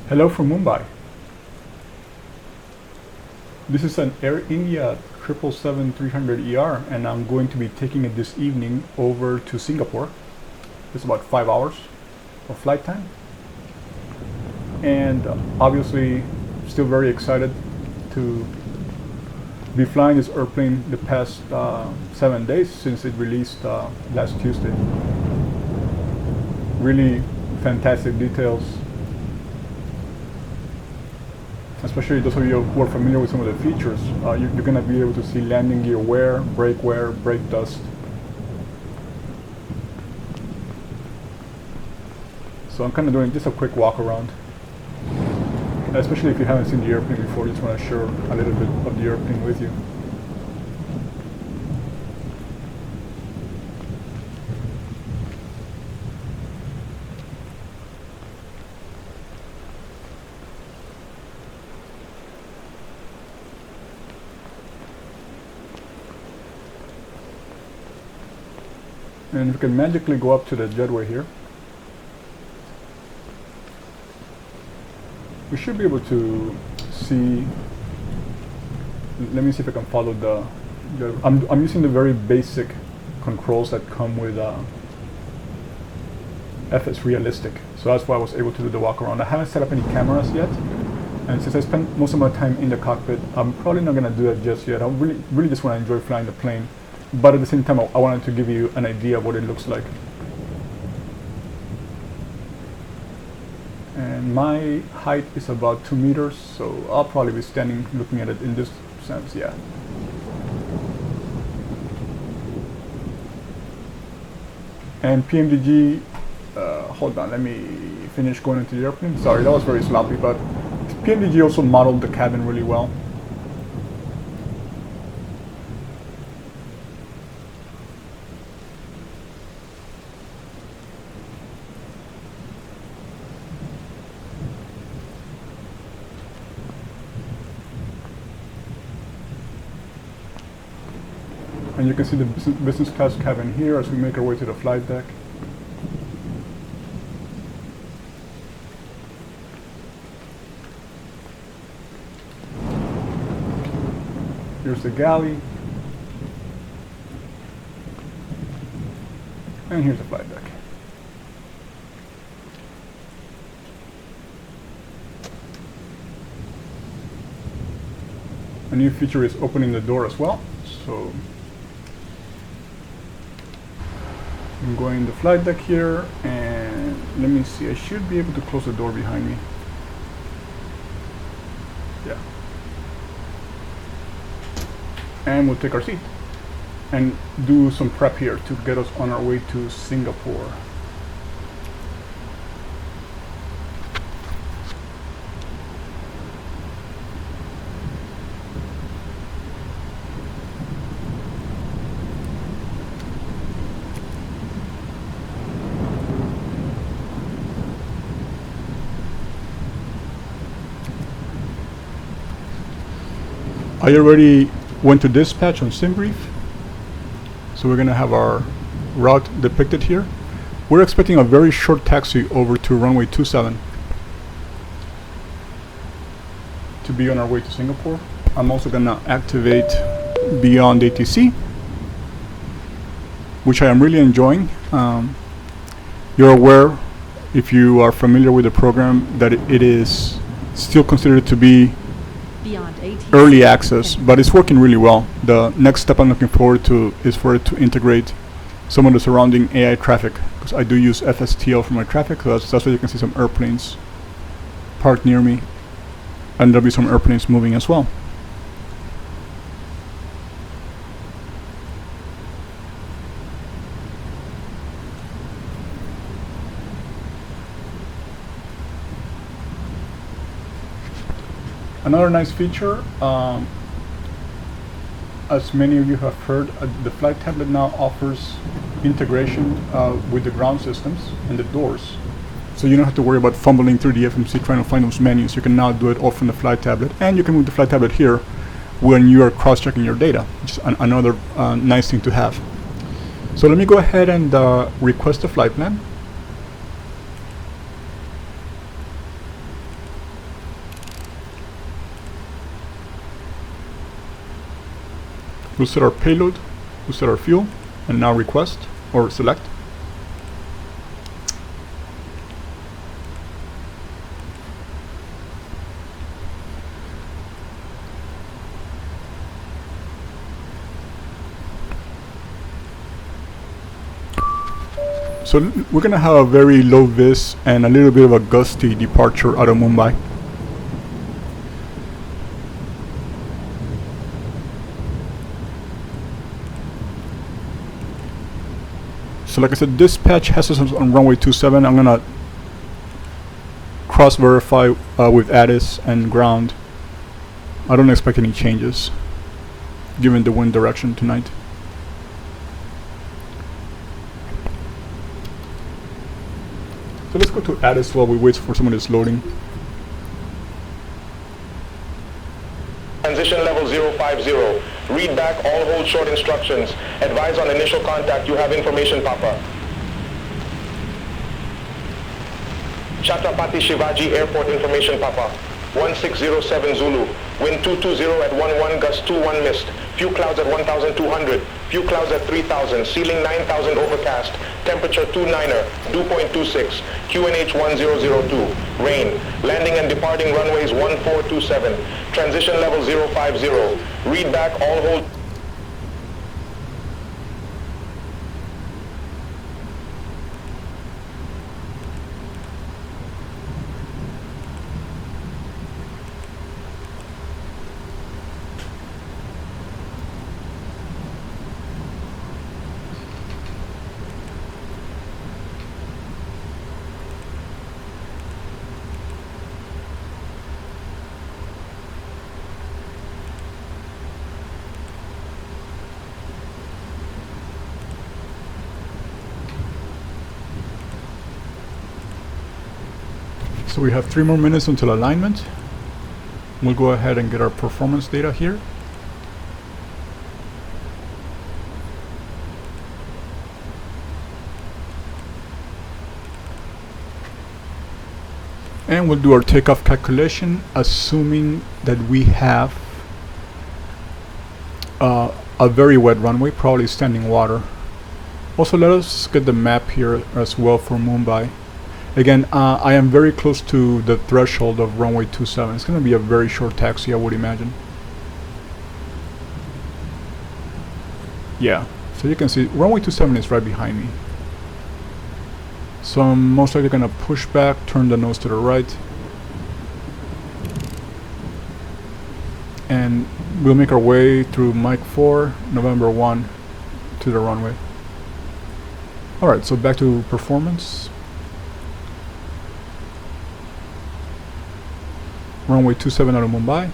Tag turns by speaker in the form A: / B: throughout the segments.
A: Hello from Mumbai. This is an Air India 777-300ER and I'm going to be taking it this evening over to Singapore. It's about 5 hours of flight time. And obviously still very excited to be flying this airplane the past 7 days since it released last Tuesday. Really fantastic details, especially those of you who are familiar with some of the features. You're going to be able to see landing gear wear, brake dust. So I'm kind of doing just a quick walk around, especially if you haven't seen the airplane before. Just want to share a little bit of the airplane with you. And we can magically go up to the jetway here. We should be able to see. Let me see if I can follow the. I'm using the very basic controls that come with FS Realistic, so that's why I was able to do the walk around. I haven't set up any cameras yet, and since I spent most of my time in the cockpit, I'm probably not going to do that just yet. I really just want to enjoy flying the plane, but at the same time, I wanted to give you an idea of what it looks like. And my height is about 2 meters, so I'll probably be standing looking at it in this sense, yeah. And PMDG, hold on, let me finish going into the airplane. Sorry, that was very sloppy, but PMDG also modeled the cabin really well. And you can see the business class cabin here as we make our way to the flight deck. Here's the galley. And here's the flight deck. A new feature is opening the door as well. So I'm going the flight deck here, and let me see, I should be able to close the door behind me. Yeah. And we'll take our seat and do some prep here to get us on our way to Singapore. I already went to dispatch on SimBrief, so we're going to have our route depicted here. We're expecting a very short taxi over to runway 27 to be on our way to Singapore. I'm also going to activate Beyond ATC, which I am really enjoying. You're aware, if you are familiar with the program, that it is still considered to be early access, but it's working really well. The next step I'm looking forward to is for it to integrate some of the surrounding AI traffic, because I do use FSTL for my traffic. So that's why you can see some airplanes parked near me, and there'll be some airplanes moving as well. Another nice feature, as many of you have heard, the flight tablet now offers integration with the ground systems and the doors. So you don't have to worry about fumbling through the FMC trying to find those menus. You can now do it all from the flight tablet, and you can move the flight tablet here when you are cross-checking your data, which is another nice thing to have. So let me go ahead and request a flight plan. We'll set our payload, we'll set our fuel, and now request or select. So we're gonna have a very low vis and a little bit of a gusty departure out of Mumbai. So like I said, dispatch has us on runway 27. I'm gonna cross verify with Aorus and ground. I don't expect any changes given the wind direction tonight. So let's go to Aorus while we wait for some of this loading.
B: Transition level 050. Read back all hold short instructions. Advise on initial contact. You have information, Papa. Chhatrapati Shivaji Airport information, Papa. 1607 Zulu. Wind 220 at 11, gust 21 mist. Few clouds at 1200. Few clouds at 3000. Ceiling 9000 overcast. Temperature 29er. Dew point 26. QNH 1002. Rain. Landing and departing runways 1427. Transition level 050. Read back all hold.
A: So we have 3 more minutes until alignment. We'll go ahead and get our performance data here. And we'll do our takeoff calculation, assuming that we have a very wet runway, probably standing water. Also, let us get the map here as well for Mumbai. Again, I am very close to the threshold of runway 27. It's going to be a very short taxi, I would imagine. Yeah, so you can see runway 27 is right behind me. So I'm most likely going to push back, turn the nose to the right, and we'll make our way through Mike 4, November 1 to the runway. Alright, so back to performance. Runway 27 out of Mumbai.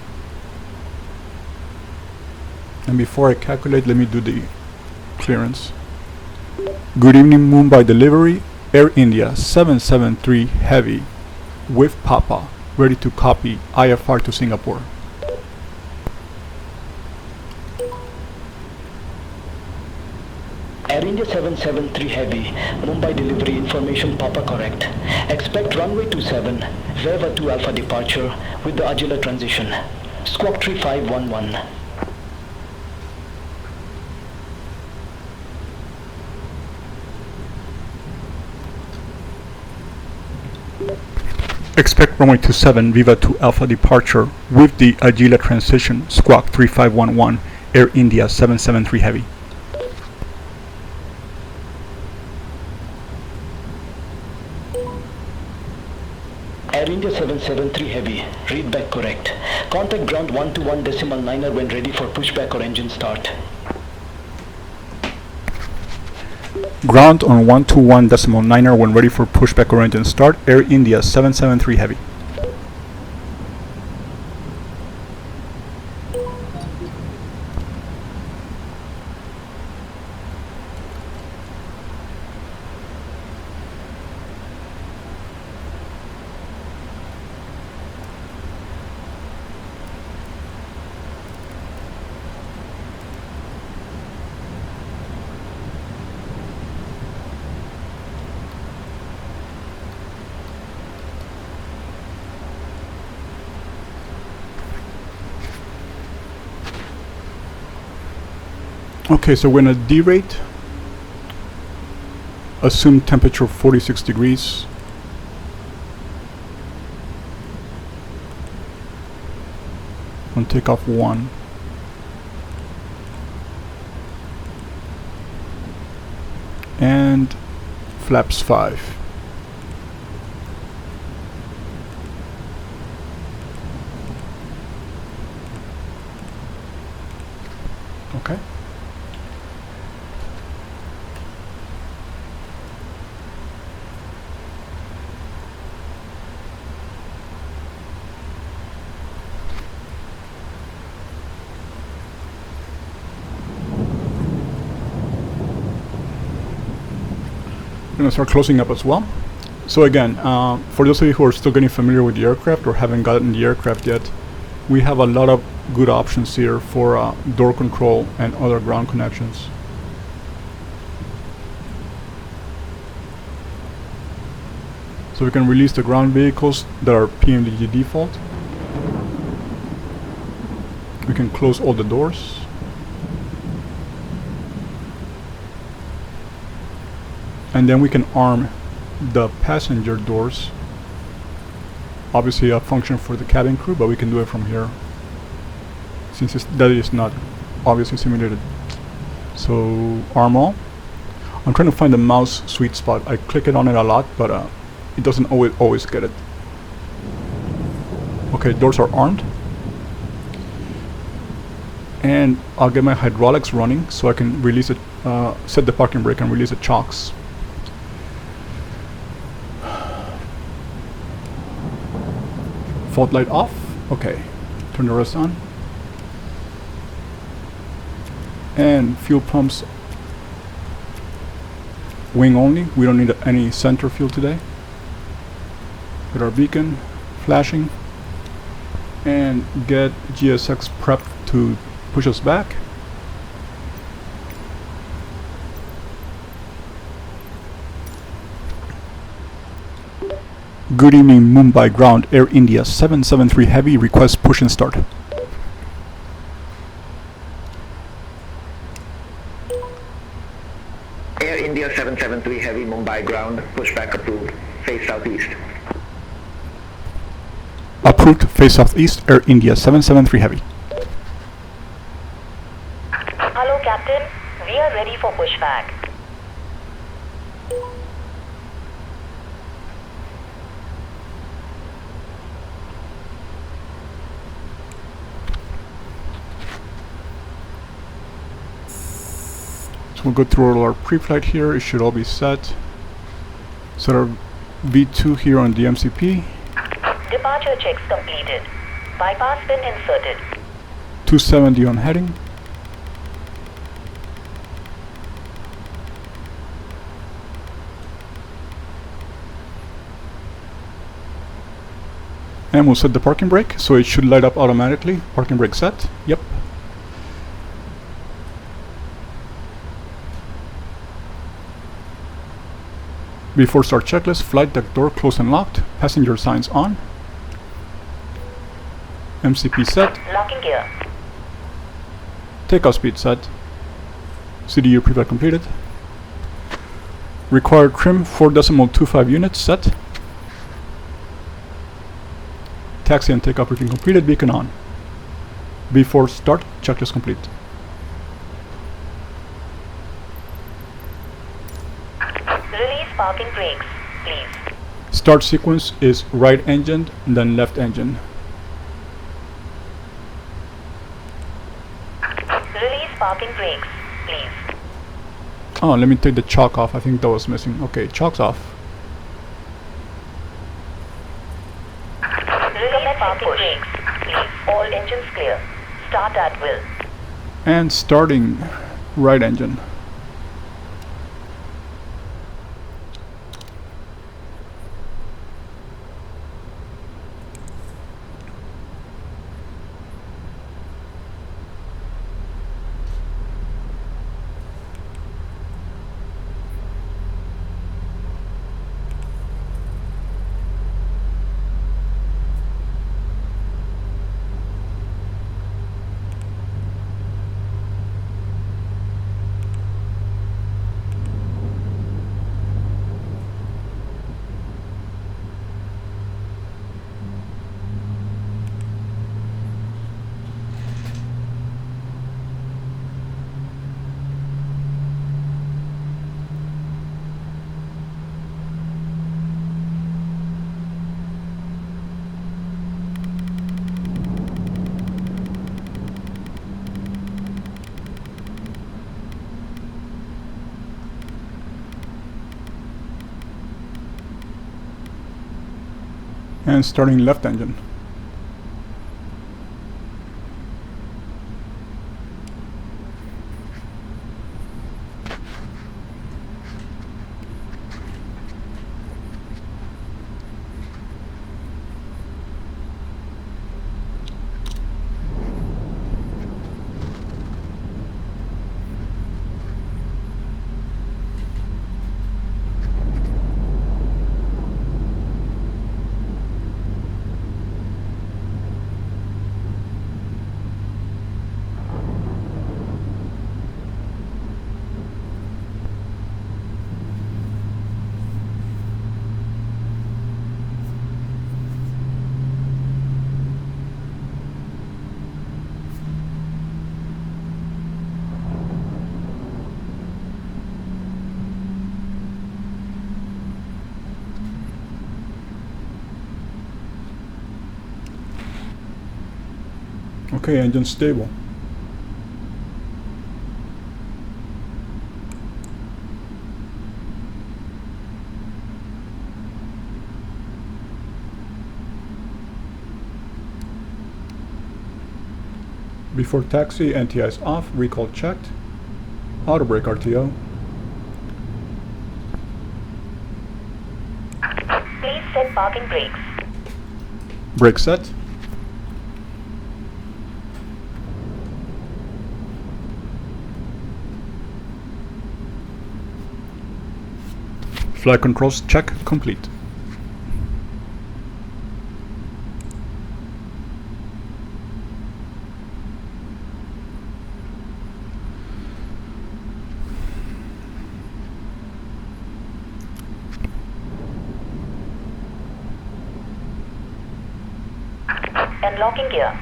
A: And before I calculate, let me do the clearance. Good evening, Mumbai delivery. Air India 773 Heavy with Papa, ready to copy IFR to Singapore.
C: Air India 773 Heavy, Mumbai delivery information Papa correct. Expect runway 27, Viva 2 Alpha departure with the Agila transition. Squawk 3511.
A: Expect runway 27, Viva 2 Alpha departure with the Agila transition, Squawk 3511, Air India 773 Heavy.
C: Air India 773 Heavy, read back correct. Contact ground 121.9er when ready for pushback or engine start.
A: Ground on 121.9er when ready for pushback or engine start. Air India 773 Heavy. Okay, so we're gonna derate. Assume temperature 46 degrees. On takeoff 1. And flaps 5. Okay. Going to start closing up as well. So again, for those of you who are still getting familiar with the aircraft or haven't gotten the aircraft yet, we have a lot of good options here for door control and other ground connections. So we can release the ground vehicles that are PMDG default. We can close all the doors. And then we can arm the passenger doors. Obviously a function for the cabin crew, but we can do it from here since that is not obviously simulated. So arm all. I'm trying to find the mouse sweet spot. I click it on it a lot, but it doesn't always get it. Okay, doors are armed. And I'll get my hydraulics running so I can release it, set the parking brake and release the chocks. Fault light off. Okay, turn the rest on. And fuel pumps wing only. We don't need any center fuel today. Get our beacon flashing and get GSX prepped to push us back. Good evening, Mumbai ground, Air India 773 Heavy, request push and start.
D: Air India 773 Heavy, Mumbai ground, pushback approved, face southeast.
A: Approved, face southeast, Air India 773 Heavy.
E: Hello, Captain. We are ready for pushback.
A: So we'll go through all our pre-flight here. It should all be set. Set our V2 here on the MCP.
E: Departure checks completed. Bypass pin inserted.
A: 270 on heading. And we'll set the parking brake, so it should light up automatically. Parking brake set. Yep. Before start checklist, flight deck door closed and locked. Passenger signs on. MCP set.
E: Locking gear.
A: Takeoff speed set. CDU pre-flight completed. Required trim 4.25 units set. Taxi and takeoff briefing completed. Beacon on. Before start, checklist complete.
E: Release parking brakes, please.
A: Start sequence is right engine, then left engine.
E: Release parking brakes, please.
A: Oh, let me take the chock off. I think that was missing. Okay, chock's off.
E: Release parking brakes, please. All engines clear. Start at will.
A: And starting right engine. And starting left engine. Okay, engine stable. Before taxi, NTI's off, recall checked. Auto brake RTO.
E: Please set parking brakes.
A: Brake set. Flight controls check complete.
E: Unlocking gear.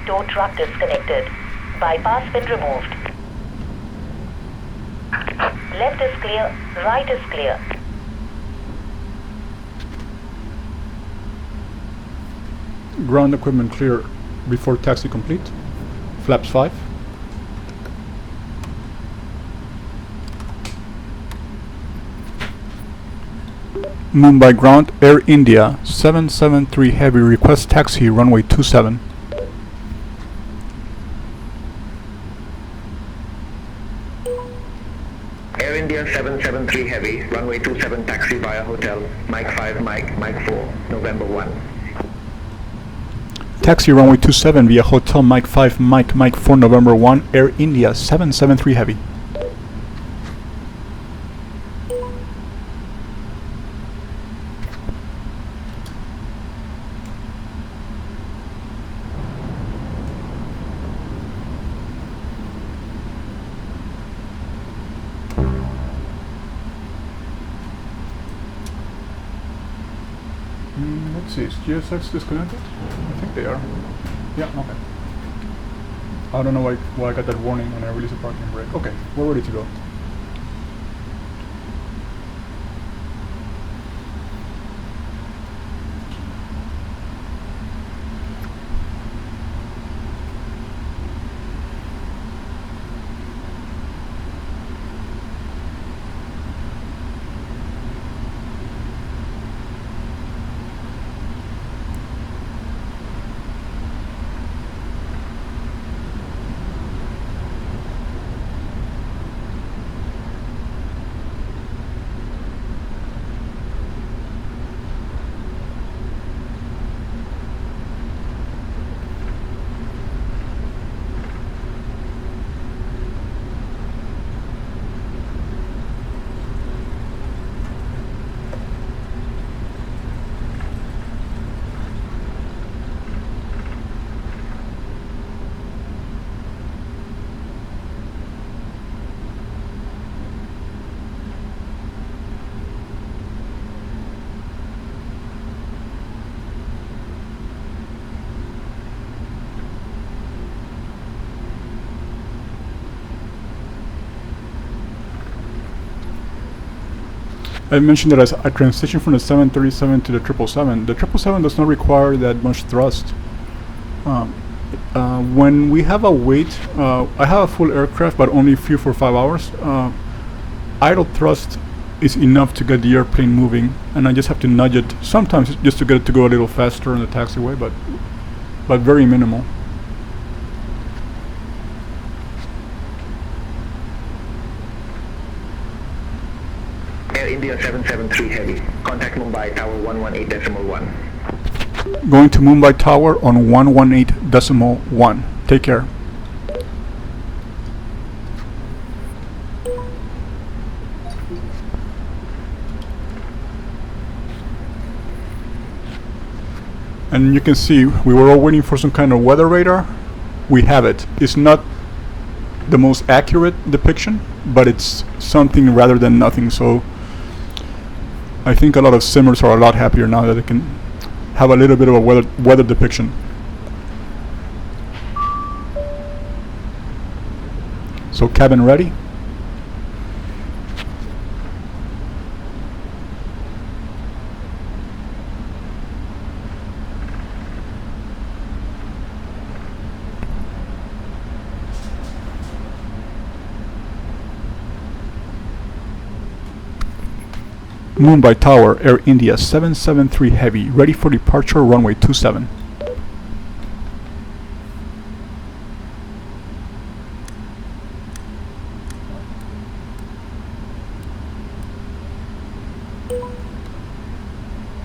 E: Tow truck disconnected. Bypass pin removed. Left is clear, right is clear.
A: Ground equipment clear before taxi complete. Flaps 5. Mumbai ground, Air India 773 Heavy request taxi runway 27.
D: Air India 773 Heavy, runway 27 taxi via hotel, Mike 5, Mike 4, November 1.
A: Taxi runway 27 via hotel Mike 5 Mike 4 November 1 Air India 773 Heavy. Let's see, is GSX disconnected? I think they are. Yeah, okay. I don't know why I got that warning when I release a parking brake. Okay, we're ready to go. I mentioned that as I transitioned from the 737 to the 777. The 777 does not require that much thrust. When we have a wait, I have a full aircraft, but only few for 5 hours. Idle thrust is enough to get the airplane moving, and I just have to nudge it sometimes just to get it to go a little faster in the taxiway, but very minimal.
D: Air India 773 Heavy. Contact Mumbai Tower 118.1.
A: Going to Mumbai Tower on 118.1. Take care. And you can see we were all waiting for some kind of weather radar. We have it. It's not the most accurate depiction, but it's something rather than nothing. So I think a lot of simmers are a lot happier now that they can have a little bit of a weather depiction. So cabin ready. Mumbai Tower, Air India 773 Heavy, ready for departure, runway 27.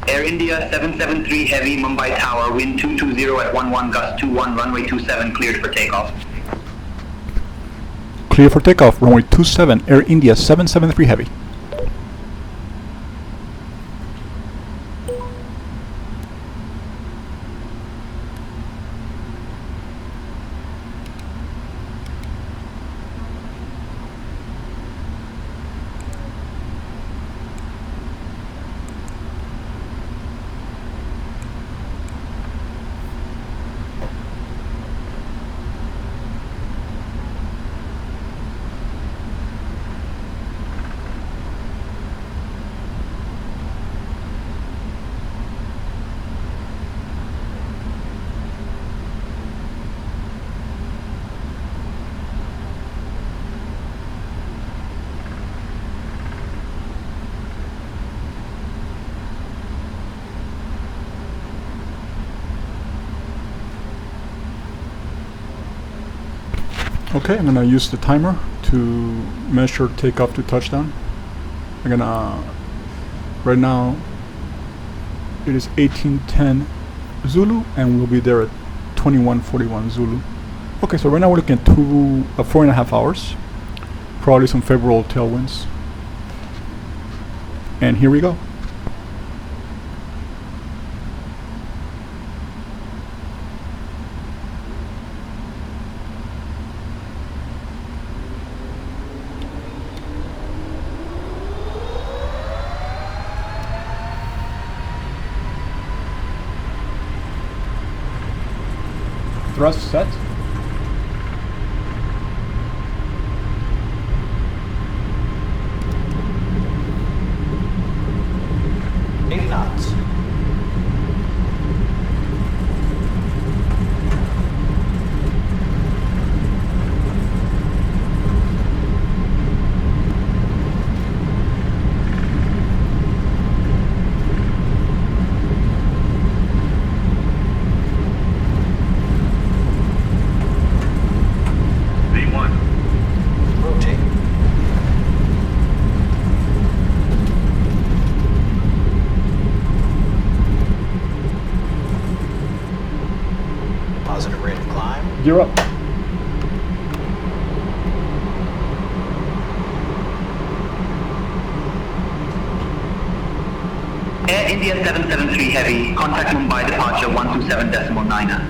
F: Air India 773 Heavy, Mumbai Tower, wind 220 at 11, gust 21, runway 27, cleared for takeoff.
A: Clear for takeoff, runway 27, Air India 773 Heavy. Okay, I'm gonna use the timer to measure takeoff to touchdown. I'm gonna, right now, it is 18:10 Zulu, and we'll be there at 21:41 Zulu. Okay, so right now we're looking at 4.5 hours, probably some favorable tailwinds. And here we go. Thrust set. Eight knots. You're up.
F: Air India 773 Heavy, contact Mumbai departure 127.9er.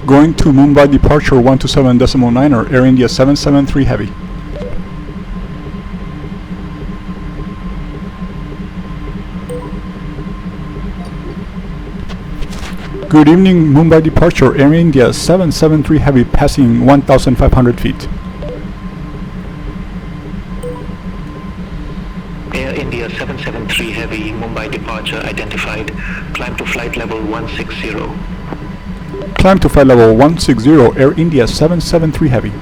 A: Going to Mumbai departure 127.9er, Air India 773 Heavy. Good evening, Mumbai departure, Air India 773 Heavy, passing 1,500 feet.
F: Air
D: 773 Heavy, Mumbai departure identified. Climb to flight level 160.
A: Climb to flight level 160, Air India 773 Heavy.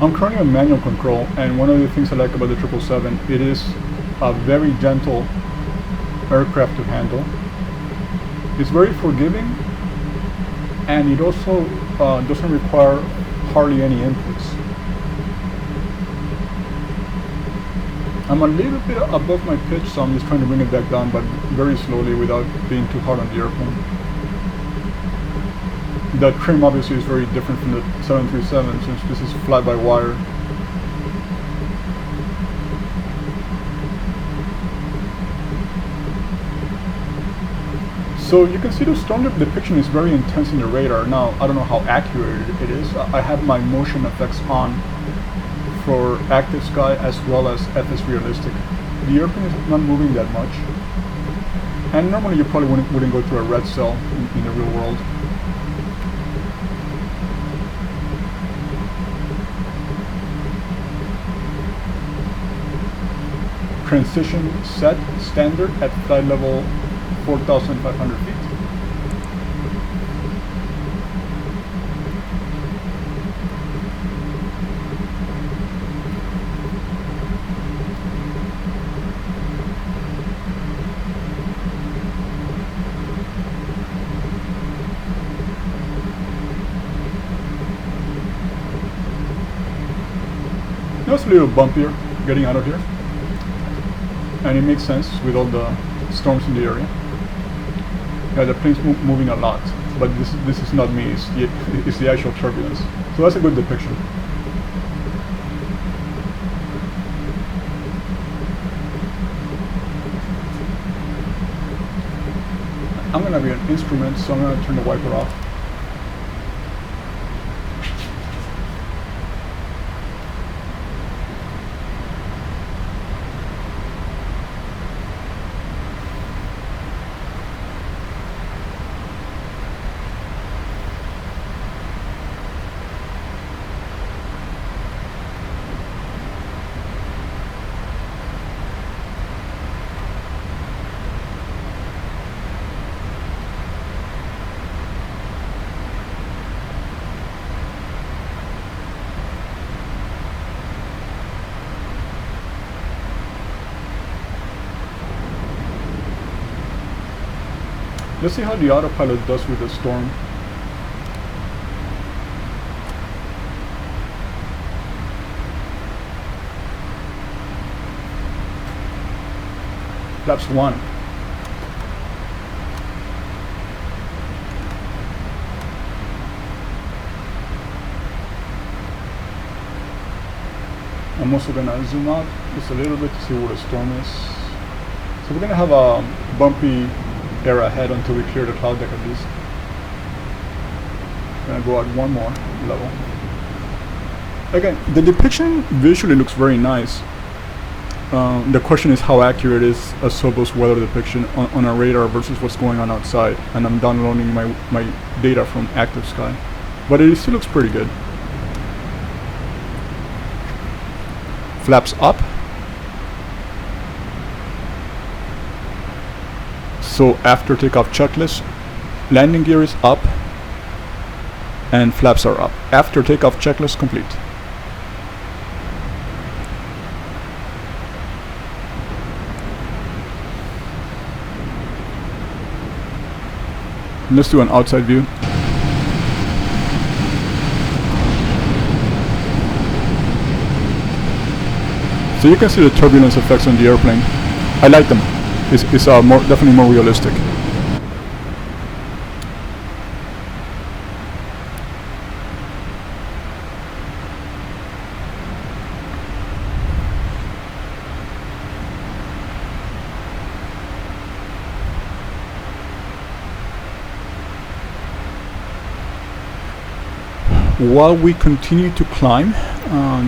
A: I'm currently on manual control, and one of the things I like about the 777, it is a very gentle aircraft to handle. It's very forgiving, and it also doesn't require hardly any inputs. I'm a little bit above my pitch, so I'm just trying to bring it back down, but very slowly without being too hard on the airplane. The trim obviously is very different from the 737 since this is fly-by-wire. So you can see the storm depiction is very intense in the radar. Now, I don't know how accurate it is. I have my motion effects on for active sky as well as FS realistic. The airplane is not moving that much. And normally you probably wouldn't go through a red cell in the real world. Transition set standard at flight level 4,500 feet. Now it's a little bumpier getting out of here. And it makes sense with all the storms in the area. Yeah, the plane's moving a lot, but this is not me, it's the actual turbulence. So that's a good depiction. I'm gonna be an instrument, so I'm gonna turn the wiper off. Let's see how the autopilot does with the storm. Flaps 1. I'm also gonna zoom out just a little bit to see where the storm is. So we're gonna have a bumpy area ahead until we clear the cloud deck at least. I'm gonna go out one more level. Again, the depiction visually looks very nice. The question is how accurate is a Sobo's weather depiction on a radar versus what's going on outside. And I'm downloading my data from Active Sky. But it still looks pretty good. Flaps up. So after takeoff checklist, landing gear is up and flaps are up. After takeoff checklist complete. Let's do an outside view. So you can see the turbulence effects on the airplane. I like them. It's definitely more realistic. while we continue to climb,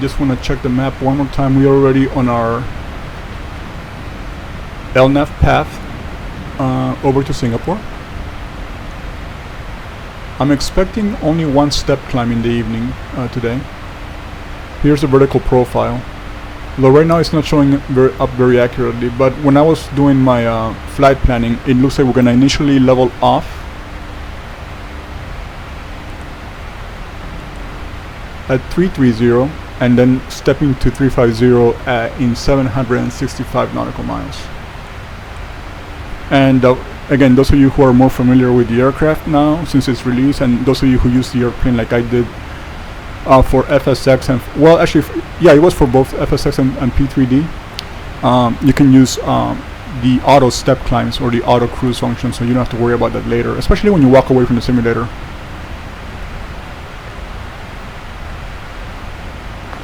A: just want to check the map one more time. We're already on our LNAV path over to Singapore. I'm expecting only one step climb in the evening today. Here's the vertical profile. Though right now it's not showing up very accurately, but when I was doing my flight planning, it looks like we're going to initially level off at 330 and then stepping to 350 in 765 nautical miles. And again, those of you who are more familiar with the aircraft now since it's released, and those of you who use the airplane like I did for FSX and well, actually, yeah, it was for both FSX and P3D. You can use the auto step climbs or the auto cruise function, so you don't have to worry about that later, especially when you walk away from the simulator.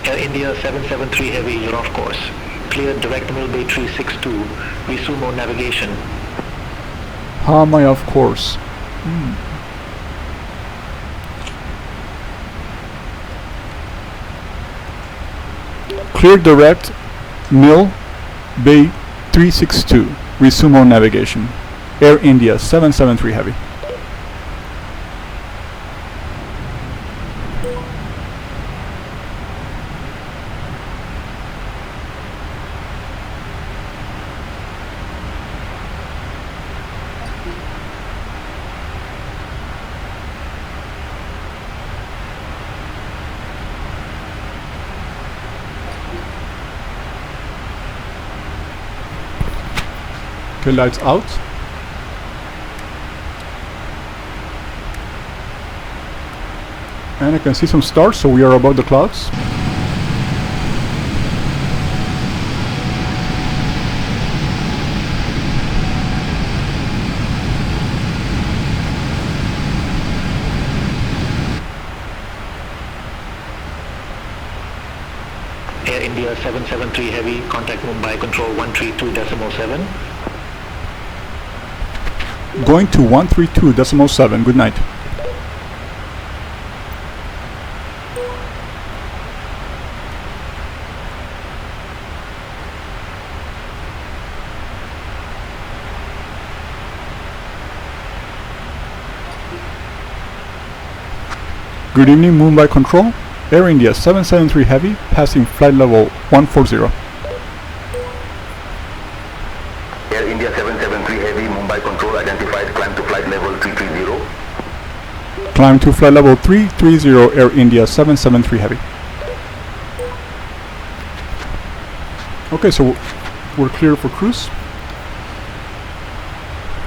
C: Air India 773 Heavy, you're off course. Clear direct Mumbai 362. Resume on navigation.
A: How am I off course? Clear direct Mil Bay 362. Resume on navigation. Air India 773 Heavy. Okay, lights out. And I can see some stars, so we are above the clouds.
C: Air India 773 Heavy, contact Mumbai control 132.7.
A: Going to 132.7. Good night. Good evening, Mumbai control. Air India 773 Heavy, passing flight level 140.
D: Air India 773 Heavy, Mumbai control identified, climb to flight level 330.
A: Climb to flight level 330, Air India 773 Heavy. Okay, so we're clear for cruise.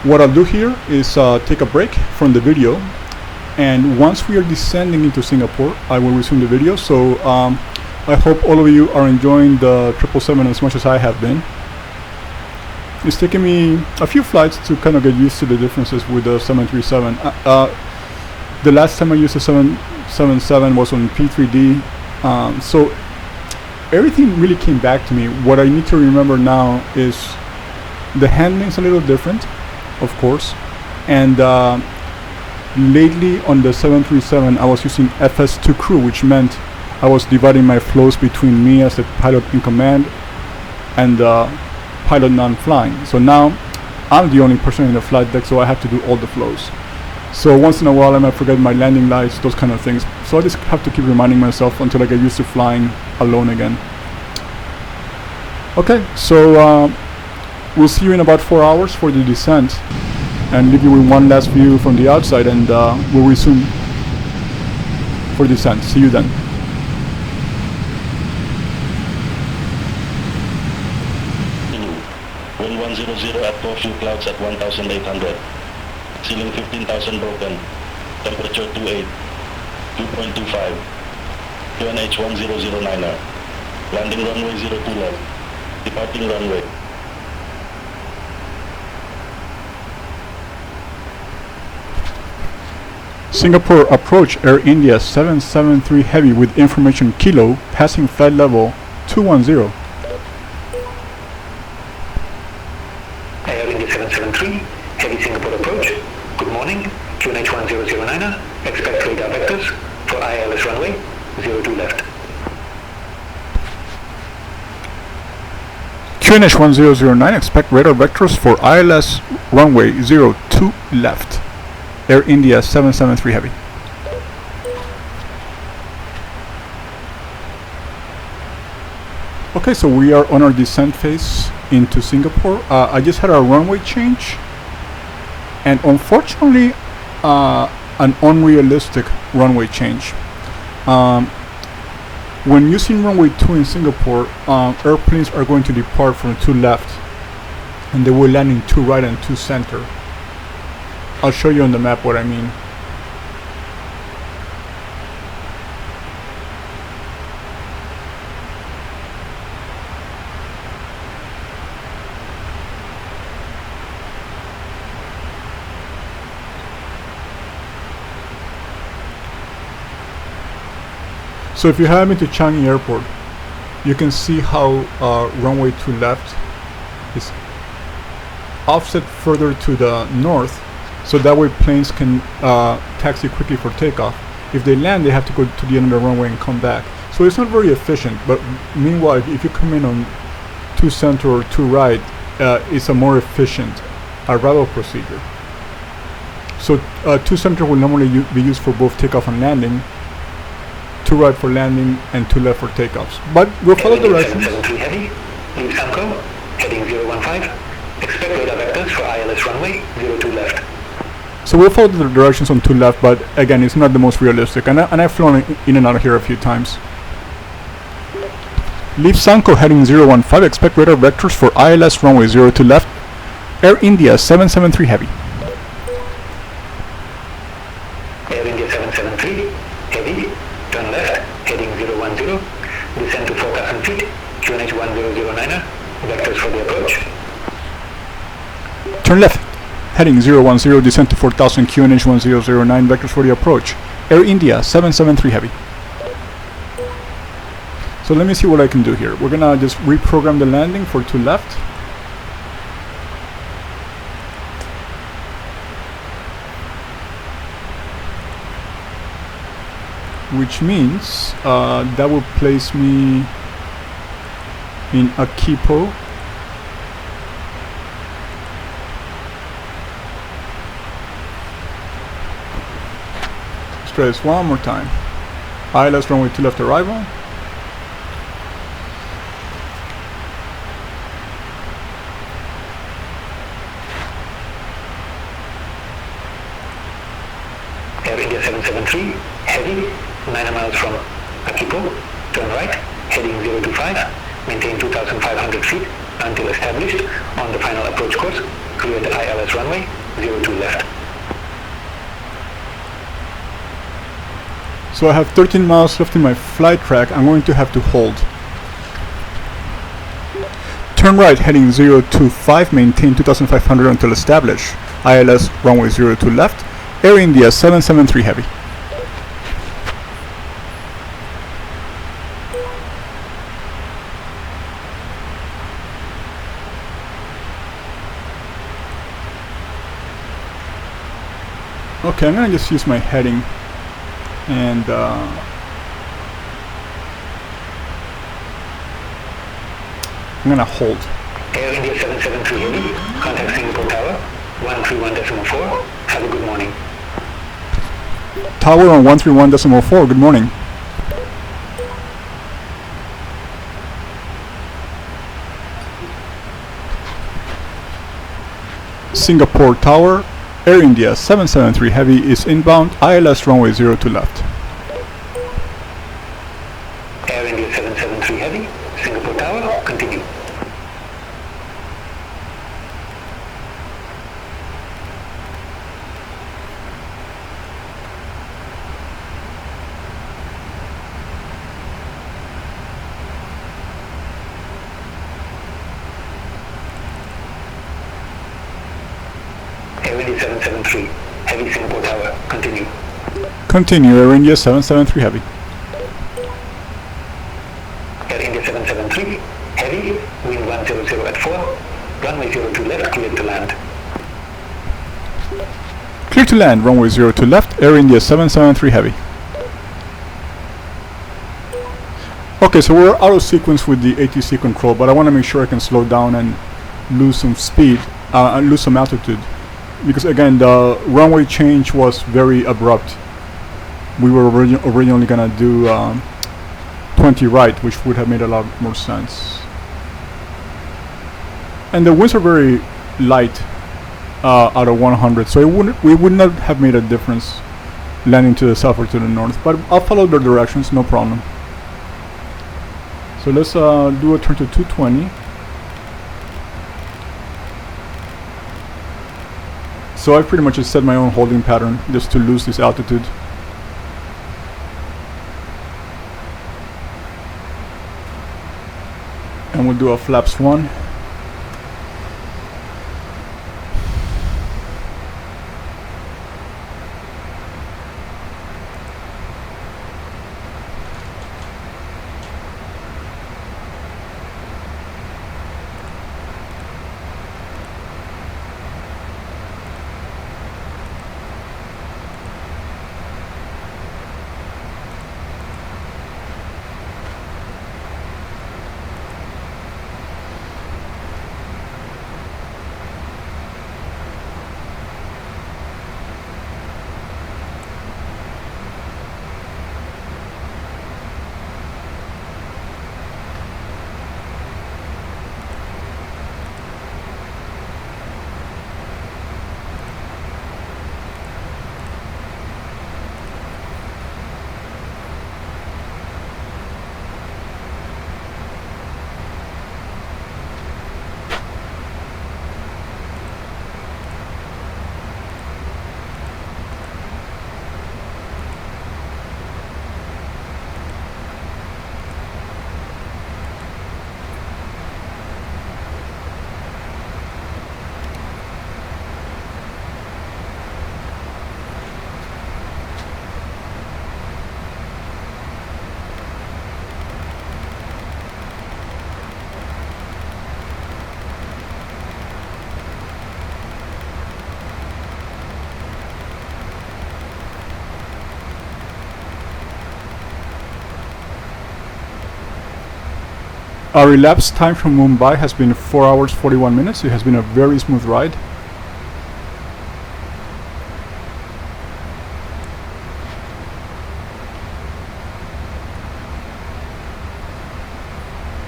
A: What I'll do here is take a break from the video, and once we are descending into Singapore, I will resume the video. So I hope all of you are enjoying the 777 as much as I have been. It's taken me a few flights to kind of get used to the differences with the 737. The last time I used the 777 was on P3D, so everything really came back to me. What I need to remember now is the handling's a little different, of course, and lately on the 737 I was using FS2 crew, which meant I was dividing my flows between me as the pilot in command and pilot non-flying. So now I'm the only person in the flight deck, so I have to do all the flows. So once in a while I might forget my landing lights, those kind of things. So I just have to keep reminding myself until I get used to flying alone again. Okay, so we'll see you in about 4 hours for the descent, and leave you with one last view from the outside, and we'll resume for descent. See you then.
G: Wind 100 at 4, few clouds at 1,800. Ceiling 15,000 broken. Temperature 28. 2.25. QNH 1009er. Landing runway 02 left. Departing runway.
A: Singapore approach, Air India 773 Heavy with information Kilo, passing flight level 210.
C: Air India 773 Heavy, Singapore approach. Good morning. QNH 1009er. Expect radar vectors.
D: for ILS runway 02 left.
A: QNH 1009, expect radar vectors for ILS runway 02 left. Air India 773 Heavy. Okay, so we are on our descent phase into Singapore. I just had a runway change, and unfortunately an unrealistic runway change. When using runway 2 in Singapore, airplanes are going to depart from 2 left, and they will land in 2 right and 2 center. I'll show you on the map what I mean. So if you have been to Changi Airport, you can see how runway 2 left is offset further to the north, so that way planes can taxi quickly for takeoff. If they land, they have to go to the end of the runway and come back. So it's not very efficient, but meanwhile, if you come in on 2 center or 2 right, it's a more efficient arrival procedure. So 2 center will normally be used for both takeoff and landing, 2 right for landing, and 2 left for takeoffs. But we'll follow the directions.
D: 773 Heavy, leave Samco, heading 015. Expect radar vectors for ILS runway 02 left.
A: So we'll follow the directions on 2 left, but again, it's not the most realistic. And I've flown in and out of here a few times. Leave Sanko heading 015. Expect radar vectors for ILS runway 02 left. Air India 773 Heavy.
D: Air India 773 Heavy, turn left, heading 010. Descend to 4,000 feet, QNH 1009er. Vectors for the approach.
A: Turn left, heading 010, descend to 4000, QNH 1009, vectors for the approach. Air India 773 Heavy. So let me see what I can do here. We're gonna just reprogram the landing for 2 left. Which means that will place me in Akipo. Stress one more time. ILS runway 2 left arrival.
D: Air India 773 Heavy, 9 miles from Akipo, turn right, heading 025, maintain 2,500 feet until established on the final approach course, clear the ILS runway 02 left.
A: So I have 13 miles left in my flight track. I'm going to have to hold. Turn right, heading 025, maintain 2,500 until established. ILS runway 02 left. Air India 773 Heavy. Okay, I'm gonna just use my heading and I'm gonna hold.
D: Air India 773 Heavy, contact Singapore Tower, 131.4, have a good morning.
A: Tower on 131.4, good morning. Singapore Tower, Air India 773 Heavy is inbound, ILS runway 02 left.
D: Air India 773 Heavy, Singapore Tower, continue. Air India 773 Heavy, Singapore Tower, continue.
A: Continue, Air India 773 Heavy.
D: Air India 773 Heavy, wind 100 at 4, runway 02 left, clear to land.
A: Clear to land, runway 02 left, Air India 773 Heavy. Okay, so we're out of sequence with the ATC control, but I want to make sure I can slow down and lose some speed, and lose some altitude. Because again, the runway change was very abrupt. We were originally going to do 20 right, which would have made a lot more sense. And the winds are very light out of 100, so we would not have made a difference landing to the south or to the north, but I'll follow their directions, no problem. So let's do a turn to 220. So I pretty much just set my own holding pattern just to lose this altitude. And we'll do a flaps 1. Our elapsed time from Mumbai has been 4 hours 41 minutes. It has been a very smooth ride.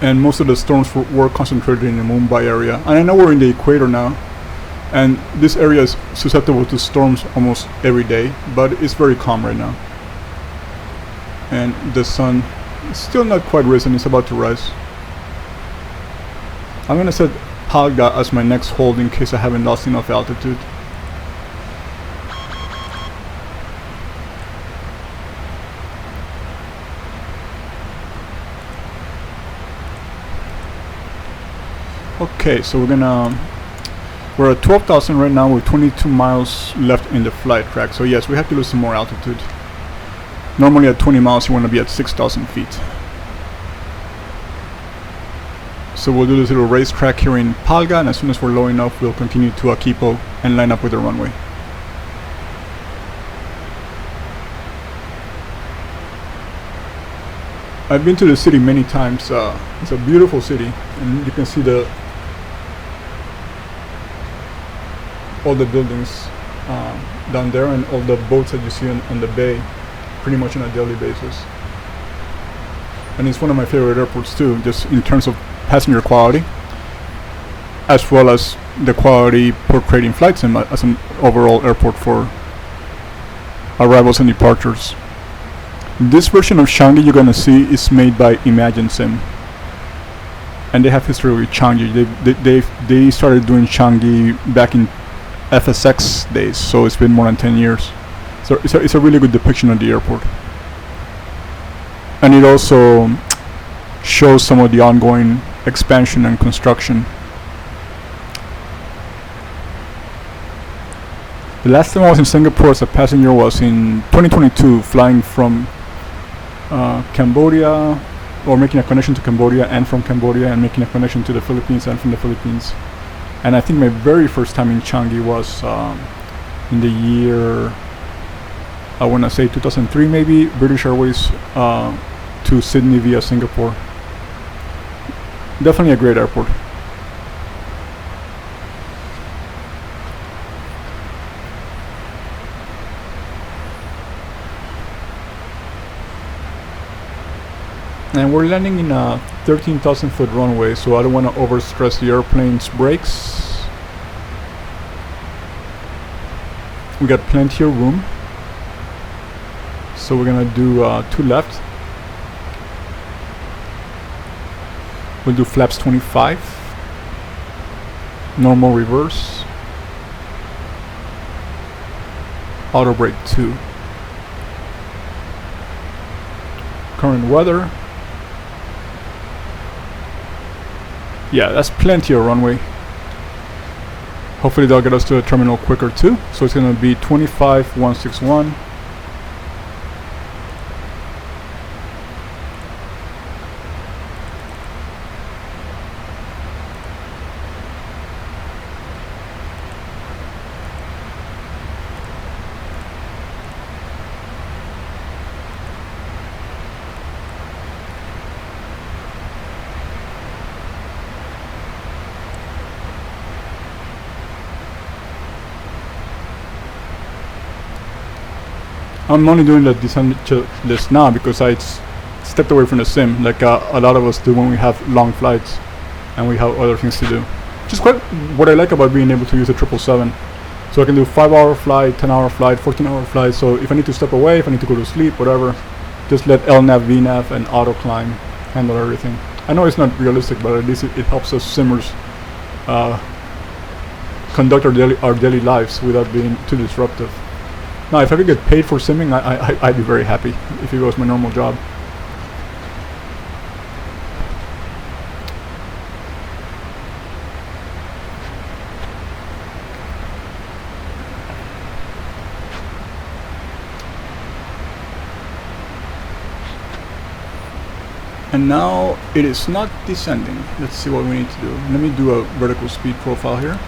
A: And most of the storms were concentrated in the Mumbai area. And I know we're in the equator now, and this area is susceptible to storms almost every day, but it's very calm right now. And the sun is still not quite risen, it's about to rise. I'm going to set Palga as my next hold in case I haven't lost enough altitude. Okay, so we're at 12,000 right now with 22 miles left in the flight track. So yes, we have to lose some more altitude. Normally at 20 miles you want to be at 6,000 feet. So we'll do this little racetrack here in Palga, and as soon as we're low enough, we'll continue to Akipo and line up with the runway. I've been to the city many times. It's a beautiful city, and you can see all the buildings down there, and all the boats that you see on the bay pretty much on a daily basis. And it's one of my favorite airports too, just in terms of passenger quality, as well as the quality portrayed in flight sim as an overall airport for arrivals and departures. This version of Changi you're gonna see is made by ImagineSim, and they have history with Changi. They started doing Changi back in FSX days, so it's been more than 10 years. So it's a really good depiction of the airport, and it also shows some of the ongoing expansion and construction. The last time I was in Singapore as a passenger was in 2022, flying from Cambodia, or making a connection to Cambodia, and from Cambodia and making a connection to the Philippines, and from the Philippines. And I think my very first time in Changi was in the year, I want to say 2003 maybe. British Airways to Sydney via Singapore. Definitely a great airport. And we're landing in a 13,000 foot runway, so I don't want to overstress the airplane's brakes. We got plenty of room, so we're gonna do 2 left. We'll do flaps 25, normal reverse, auto brake 2. Current weather. Yeah, that's plenty of runway. Hopefully they'll get us to the terminal quicker too. So it's gonna be 25,161. I'm only doing the descent checklist now because I stepped away from the sim, like a lot of us do when we have long flights and we have other things to do. Which is quite what I like about being able to use the 777. So I can do 5-hour flight, 10-hour flight, 14-hour flight. So if I need to step away, if I need to go to sleep, whatever, just let LNAV, VNAV, and auto climb handle everything. I know it's not realistic, but at least it helps us simmers conduct our daily lives without being too disruptive. Now, if I could get paid for simming, I'd be very happy if it was my normal job. And now it is not descending. Let's see what we need to do. Let me do a vertical speed profile here.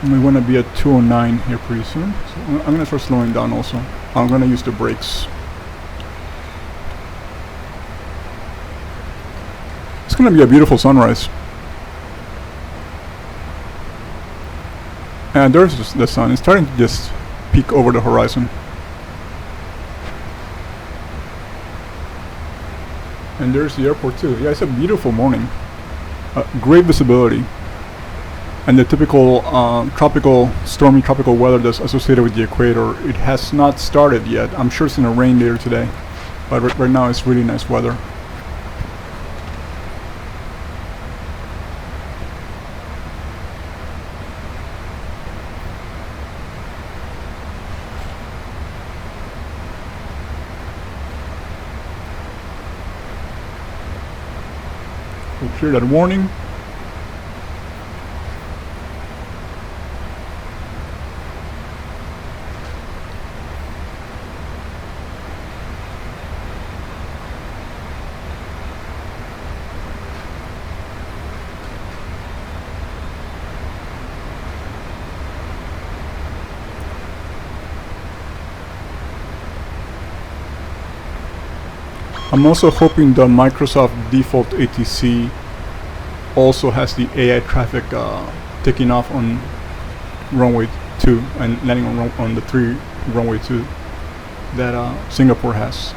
A: And we want to be at 209 here pretty soon. So I'm going to start slowing down also. I'm going to use the brakes. It's going to be a beautiful sunrise. And there's the sun. It's starting to just peek over the horizon. And there's the airport too. Yeah, it's a beautiful morning. Great visibility. And the typical stormy tropical weather that's associated with the equator, it has not started yet. I'm sure it's going to rain later today, but right now it's really nice weather. We'll clear that warning. I'm also hoping the Microsoft default ATC also has the AI traffic taking off on runway 2 and landing on the 3 runway 2 that Singapore has.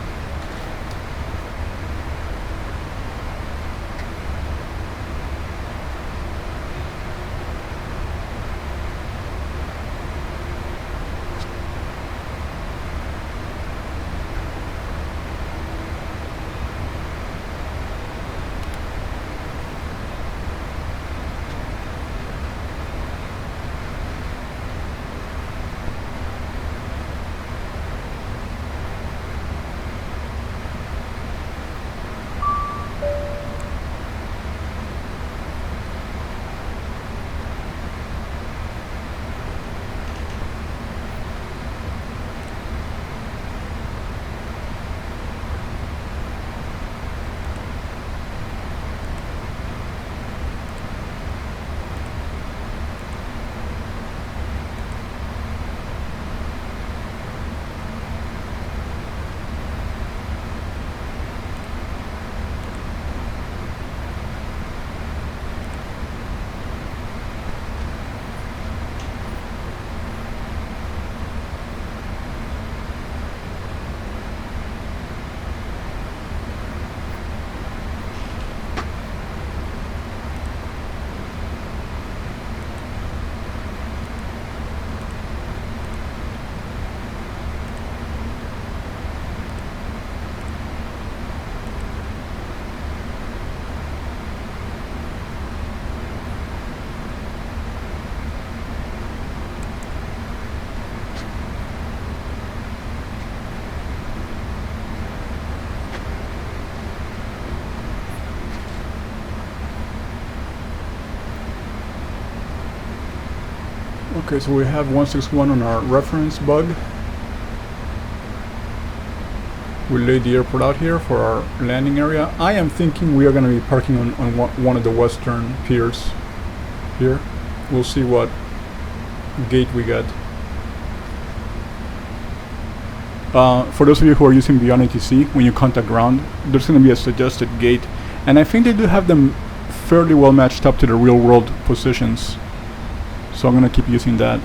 A: Okay, so we have 161 on our reference bug. We laid the airport out here for our landing area. I am thinking we are going to be parking on one of the western piers here. We'll see what gate we get. For those of you who are using Beyond ATC, when you contact ground, there's going to be a suggested gate, and I think they do have them fairly well matched up to the real world positions, so I'm going to keep using that.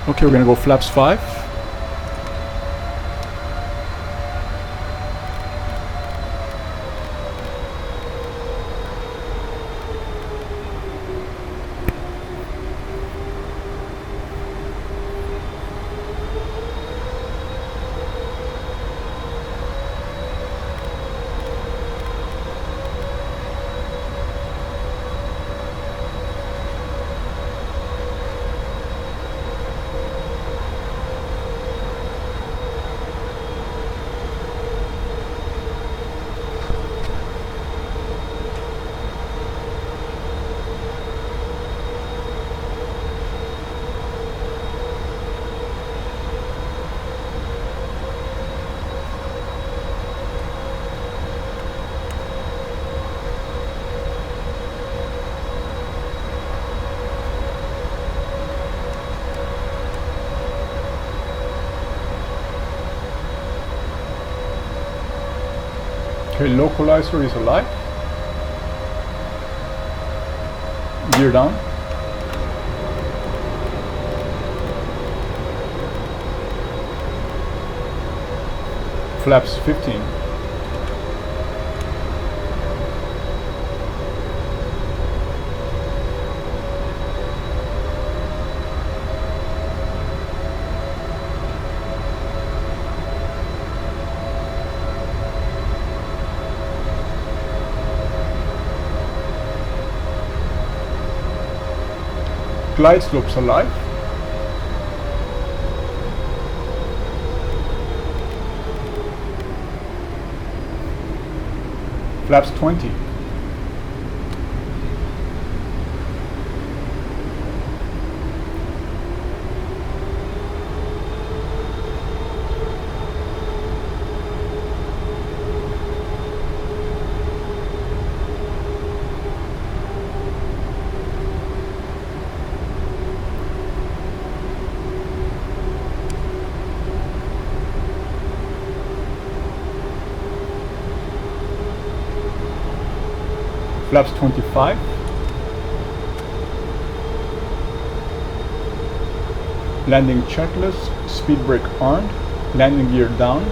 A: Okay, we're going to go flaps 5. Okay, localizer is alive. Gear down. Flaps 15. Glide slopes alive. Flaps 20. Flaps 25. Landing checklist, speed brake armed, landing gear down.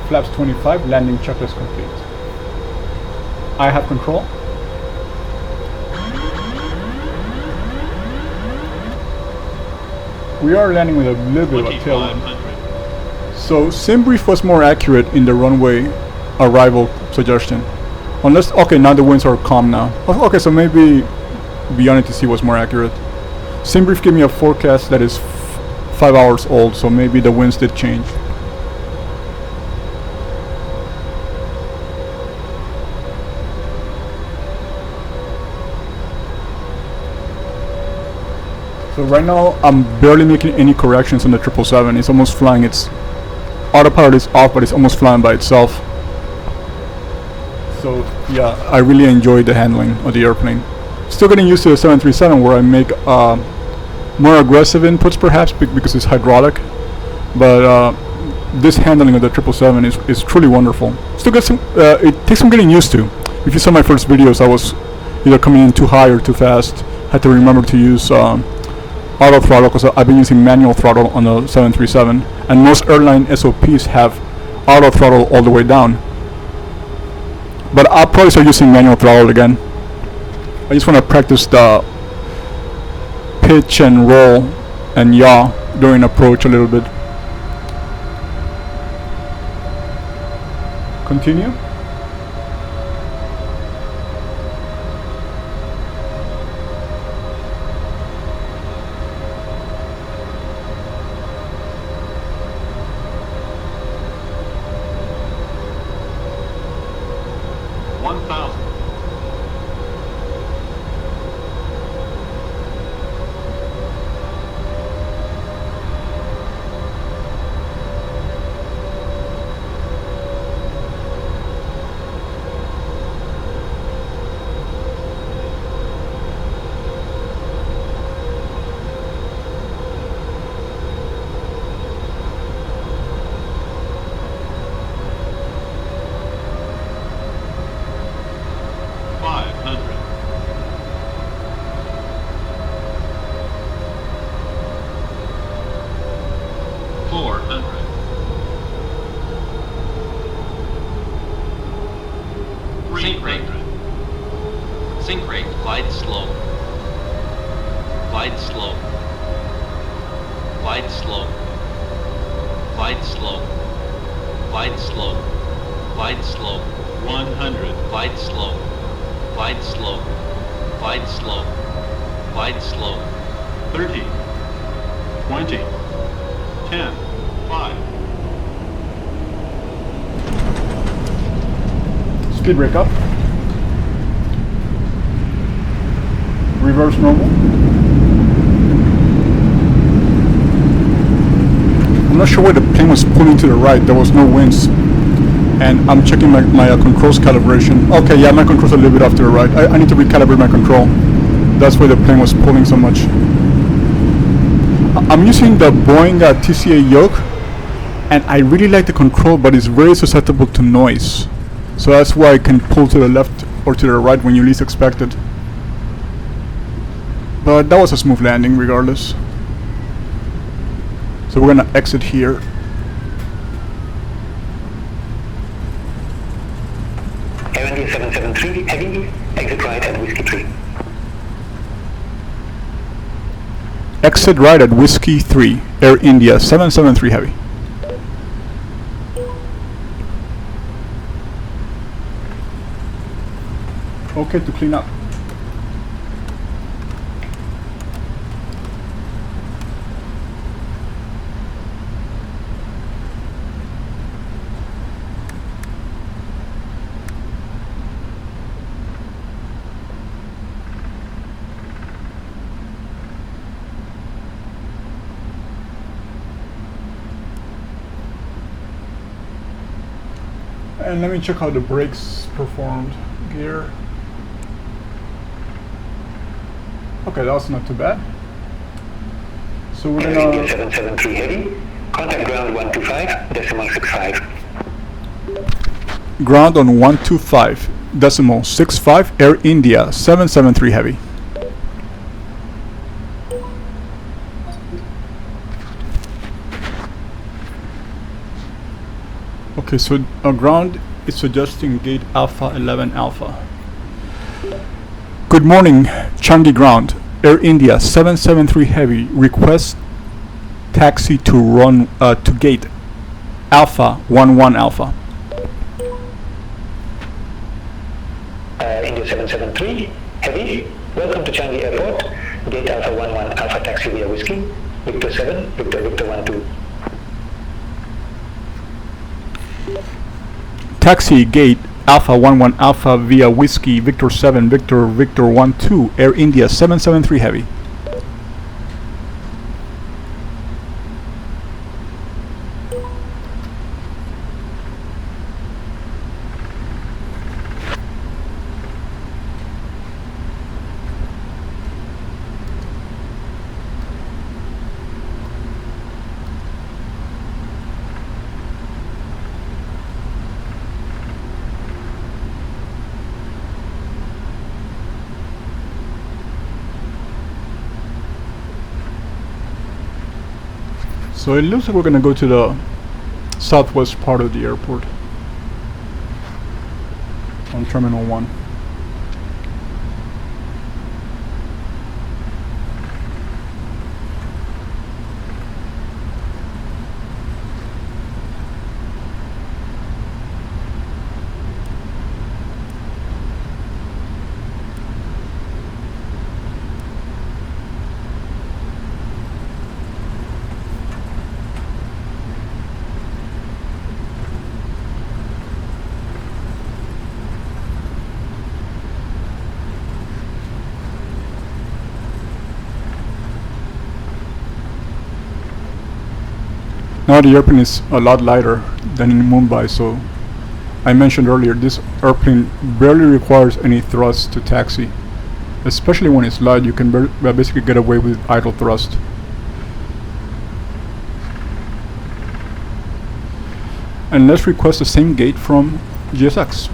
A: Flaps 25, landing checklist complete. I have control. We are landing with a little bit of a tailwind. So SimBrief was more accurate in the runway arrival suggestion. Unless, okay, now the winds are calm now. Okay, so maybe Beyond ATC was more accurate. SimBrief gave me a forecast that is 5 hours old, so maybe the winds did change. So right now I'm barely making any corrections on the 777. It's almost flying. Its autopilot is off, but it's almost flying by itself. So yeah, I really enjoyed the handling of the airplane. Still getting used to the 737, where I make more aggressive inputs perhaps because it's hydraulic, but this handling of the 777 is truly wonderful. Still get some. It takes some getting used to. If you saw my first videos, I was either coming in too high or too fast. Had to remember to use auto throttle, because I've been using manual throttle on the 737, and most airline SOPs have auto throttle all the way down. But I'll probably start using manual throttle again. I just want to practice the pitch and roll and yaw during approach a little bit. Continue.
H: Turning brake, wide slope. Wide slope. Wide slope. Wide slope. Wide slope. Wide slope. 100. Wide slope. Wide slope. Wide slope. Wide slope. 30. 20. 10. 5.
A: Speed brake up. Reverse normal. I'm not sure why the plane was pulling to the right. There was no winds. And I'm checking my controls calibration. Okay, yeah, my controls are a little bit off to the right. I need to recalibrate my control. That's why the plane was pulling so much. I'm using the Boeing TCA yoke, and I really like the control, but it's very susceptible to noise. So that's why I can pull to the left or to the right when you least expect it. But that was a smooth landing regardless. So we're gonna exit here.
D: Air India 773 heavy, exit right at Whiskey 3.
A: Exit right at Whiskey 3, Air India 773 heavy. Okay, to clean up. And let me check how the brakes performed. Gear. Okay, that was not too bad. So we're
D: Air India
A: gonna
D: 773 heavy, contact ground 125.65.
A: ground on 125.65, Air India 773 heavy. Okay, so ground is suggesting gate Alpha 11 Alpha. Good morning, Changi ground. Air India 773 heavy. Request taxi to to gate Alpha 11 Alpha.
D: India 773 heavy, welcome to Changi Airport, gate Alpha 11 Alpha taxi via Whiskey, Victor 7, Victor 12.
A: Taxi gate Alpha 11 Alpha via Whiskey Victor 7 Victor 12 Air India 773 heavy. So it looks like we're gonna go to the southwest part of the airport on Terminal 1. Now the airplane is a lot lighter than in Mumbai, so I mentioned earlier this airplane barely requires any thrust to taxi. Especially when it's light, you can basically get away with idle thrust. And let's request the same gate from GSX.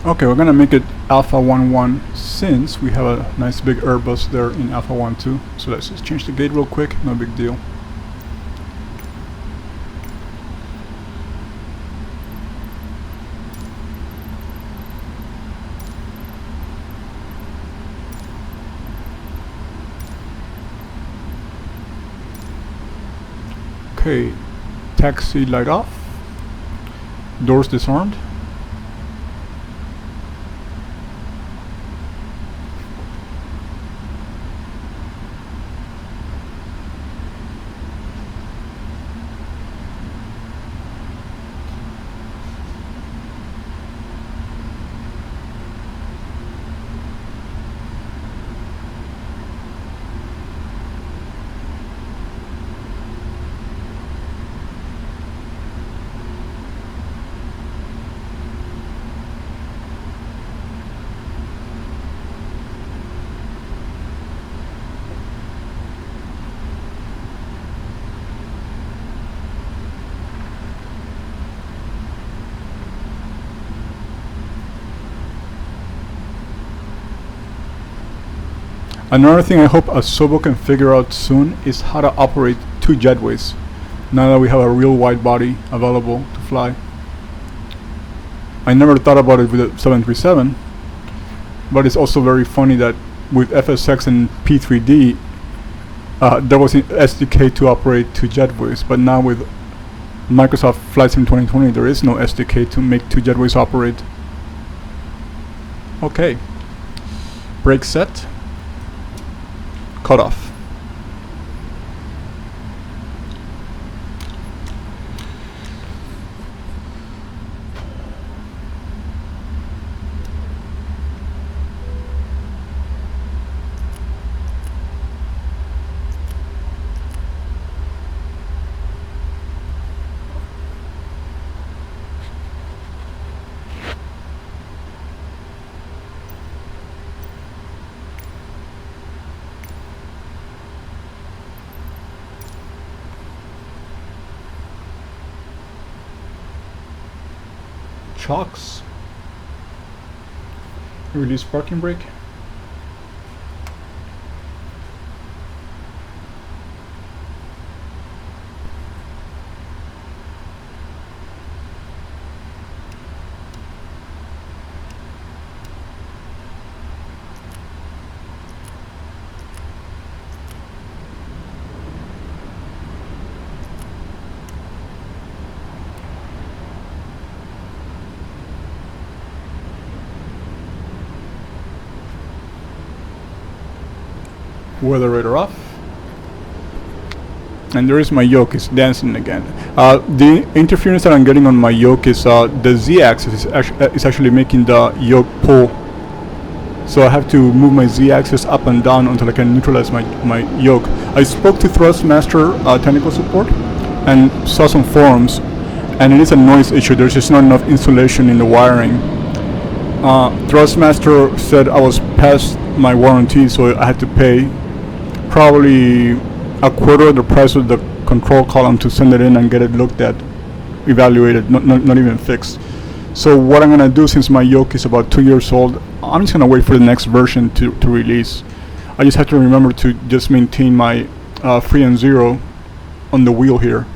A: Okay, we're gonna make it Alpha 1-1 since we have a nice big Airbus there in Alpha 1-2. So let's just change the gate real quick, no big deal. Okay, taxi light off, doors disarmed. Another thing I hope Asobo can figure out soon is how to operate 2 jetways, now that we have a real wide body available to fly. I never thought about it with the 737, but it's also very funny that with FSX and P3D, there was an SDK to operate 2 jetways, but now with Microsoft Flight Sim 2020, there is no SDK to make 2 jetways operate. Okay, brake set. Cut off. Chocks. Release parking brake. Weather radar off, and there is my yoke is dancing again. The interference that I'm getting on my yoke is the Z-axis is actually making the yoke pull, so I have to move my Z-axis up and down until I can neutralize my yoke. I spoke to Thrustmaster technical support and saw some forums, and it is a noise issue. There's just not enough insulation in the wiring. Thrustmaster said I was past my warranty, so I had to pay probably a quarter of the price of the control column to send it in and get it looked at, evaluated, not even fixed. So what I'm gonna do, since my yoke is about 2 years old, I'm just gonna wait for the next version to release. I just have to remember to just maintain my free and zero on the wheel here.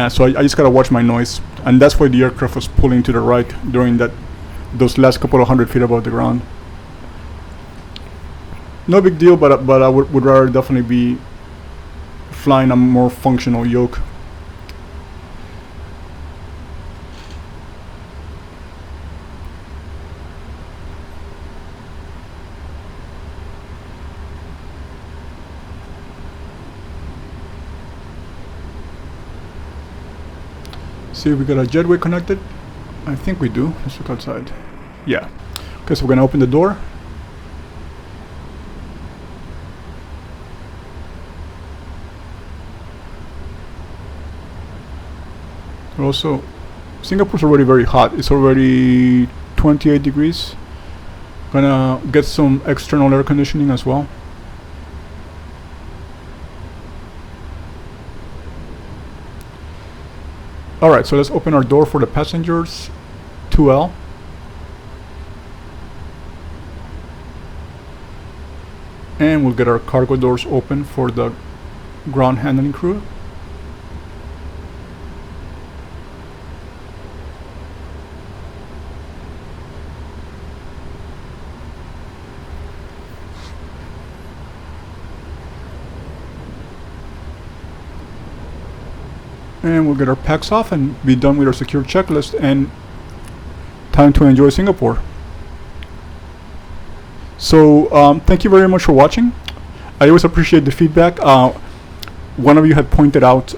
A: So I just gotta watch my noise, and that's why the aircraft was pulling to the right during those last couple of 100 feet above the ground. No big deal, but I would rather definitely be flying a more functional yoke. See if we got a jetway connected. I think we do. Let's look outside. Yeah. Okay, so we're gonna open the door. Also, Singapore's already very hot. It's already 28 degrees. Gonna get some external air conditioning as well. Alright, so let's open our door for the passengers. 2L. And we'll get our cargo doors open for the ground handling crew. And we'll get our packs off and be done with our secure checklist, and time to enjoy Singapore. So thank you very much for watching. I always appreciate the feedback. One of you had pointed out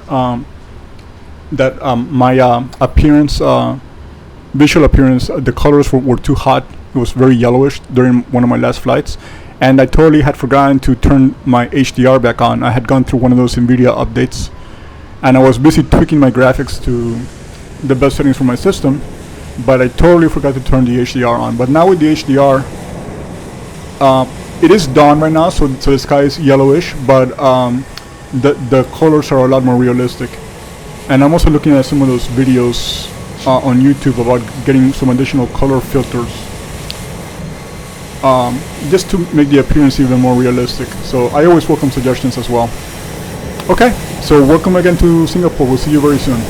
A: that my appearance, visual appearance, the colors were too hot. It was very yellowish during one of my last flights, and I totally had forgotten to turn my HDR back on. I had gone through one of those Nvidia updates, and I was busy tweaking my graphics to the best settings for my system, but I totally forgot to turn the HDR on. But now with the HDR, it is dawn right now, so the sky is yellowish, but the colors are a lot more realistic. And I'm also looking at some of those videos on YouTube about getting some additional color filters, just to make the appearance even more realistic. So I always welcome suggestions as well. Okay, so welcome again to Singapore. We'll see you very soon.